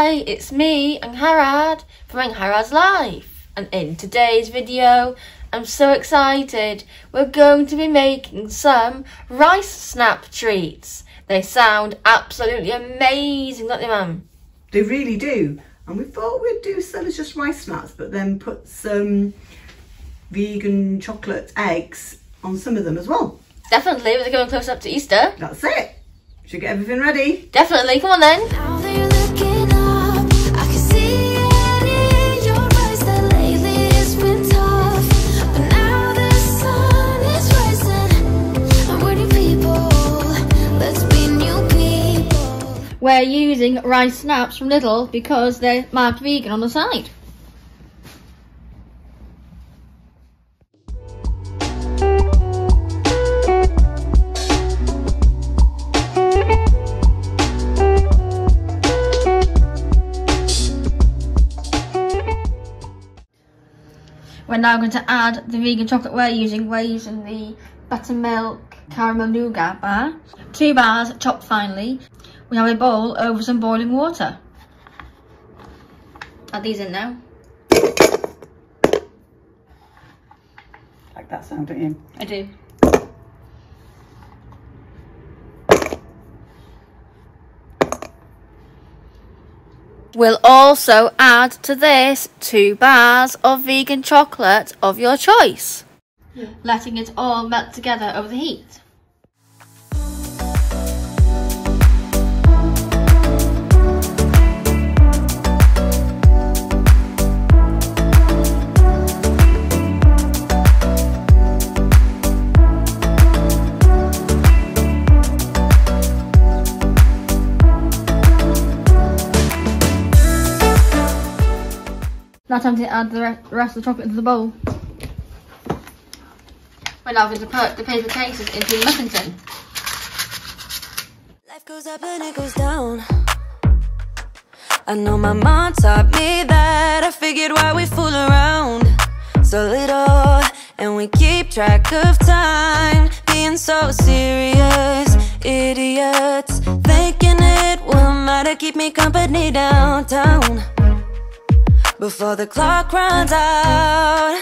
Hi, it's me, Angharad, from Angharads Life. And in today's video, I'm so excited. We're going to be making some rice snap treats. They sound absolutely amazing, don't they, Mum? They really do. And we thought we'd do some as just rice snaps, but then put some vegan chocolate eggs on some of them as well. Definitely, we're going close up to Easter. That's it. Should we get everything ready? Definitely, come on then. Now that you're looking up, I can see it in your eyes that lately it's been tough. But now the sun is rising. I'm ready, people. Let's be new people. We're using rice snaps from Lidl because they're marked vegan on the side. We're now going to add the vegan chocolate we're using. We're using the buttermilk caramel nougat bar. 2 bars chopped finely. We have a bowl over some boiling water. Add these in now. Like that sound, don't you? I do. We'll also add to this 2 bars of vegan chocolate of your choice, letting it all melt together over the heat. Now time to add the rest of the chocolate into the bowl. We're now going to put the paper cases into the muffin tin. Life goes up and it goes down. I know my mom taught me that. I figured why we fool around so little, and we keep track of time, being so serious, idiots, thinking it will matter, keep me company downtown before the clock runs out.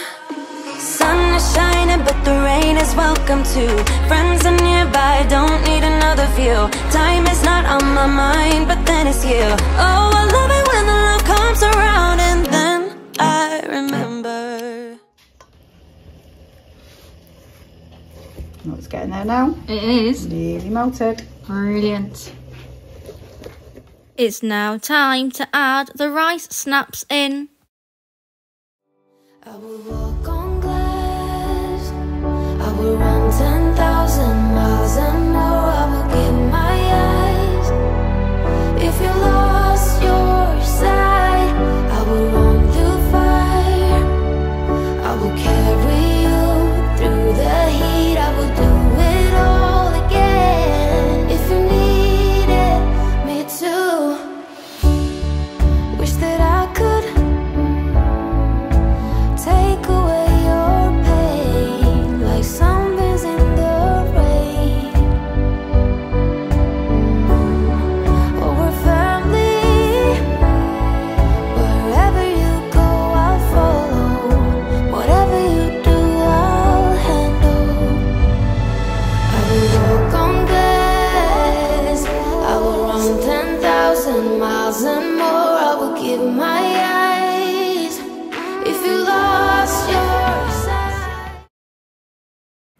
Sun is shining, but the rain is welcome too. Friends are nearby, don't need another view. Time is not on my mind, but then it's you. Oh, I love it when the love comes around, and then I remember. Oh, it's getting there now. It is. Nearly melted. Brilliant. It's now time to add the rice snaps in. I will walk on glass, I will run 10,000 miles and more. I will give my eyes. If you lost your sight, I will run through fire. I will carry you through the heat. I will do it all again. If you needed me to, wish that I could take away your pain like sunbeams in the rain. Oh, we're family. Wherever you go, I'll follow. Whatever you do, I'll handle. I will walk on glass. I will run 10,000 miles and more. I will give my eyes. If you lost your sight.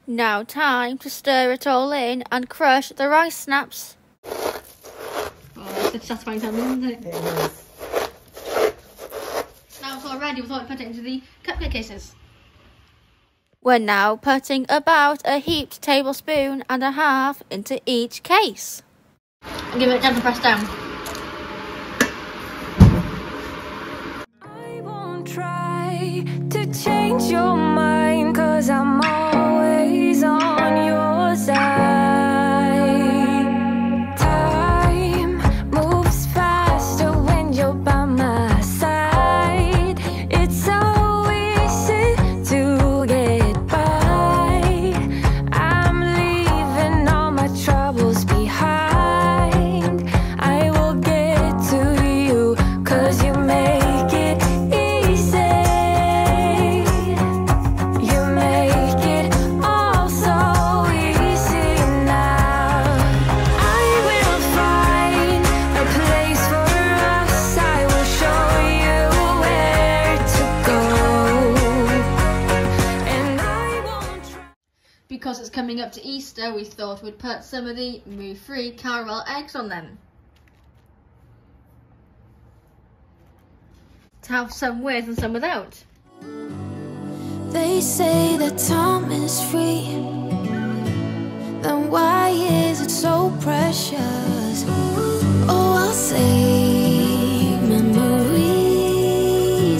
Now time to stir it all in and crush the rice snaps. Oh, it's satisfying sound, isn't it? It is. Now it's all ready, we thought we'd put it into the cupcake cases. We're now putting about a heaped tablespoon and a half into each case. And give it a gentle press down. I won't try to change your mind, 'cause I'm always on your side. Time moves faster when you're by my side. It's so easy to get by. I'm leaving all my troubles behind. I will get to you coming up to Easter, we thought we'd put some of the moo-free caramel eggs on them. To have some with and some without. They say that time is free, then why is it so precious? Oh, I'll say memories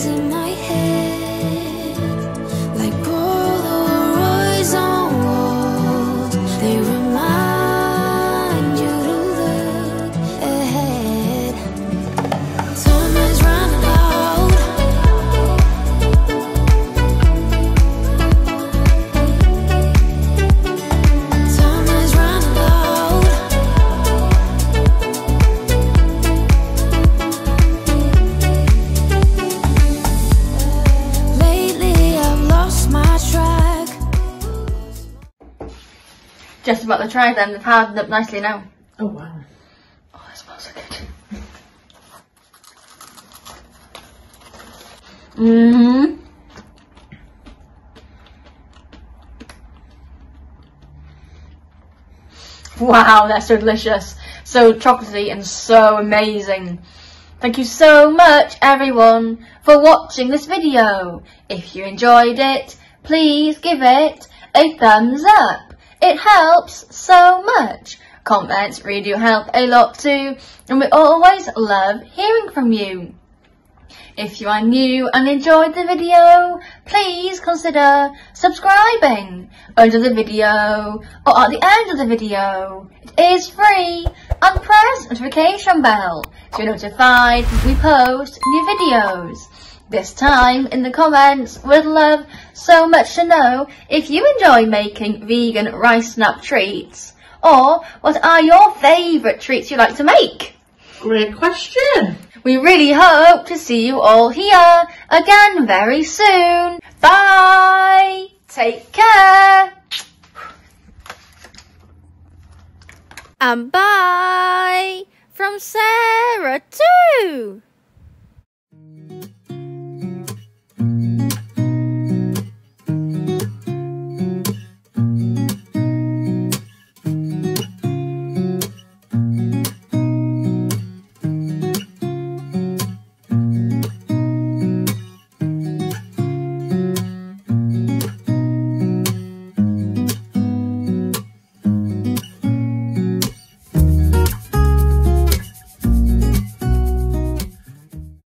in my head, like Polaroids on walls. They remind you to look ahead. Time is running out. Time is running out. Lately I've lost my track. Just about to try them, they've hardened up nicely now. Oh wow. Oh, it smells so good. Mmm. Wow, they're so delicious. So chocolatey and so amazing. Thank you so much everyone for watching this video. If you enjoyed it, please give it a thumbs up. It helps so much. Comments really do help a lot too, and we always love hearing from you. If you are new and enjoyed the video, please consider subscribing under the video or at the end of the video. It is free, and press the notification bell to be notified when we post new videos. This time in the comments, we'd love so much to know if you enjoy making vegan rice snap treats, or what are your favourite treats you like to make? Great question. We really hope to see you all here again very soon. Bye! Take care! And bye from Sarah too!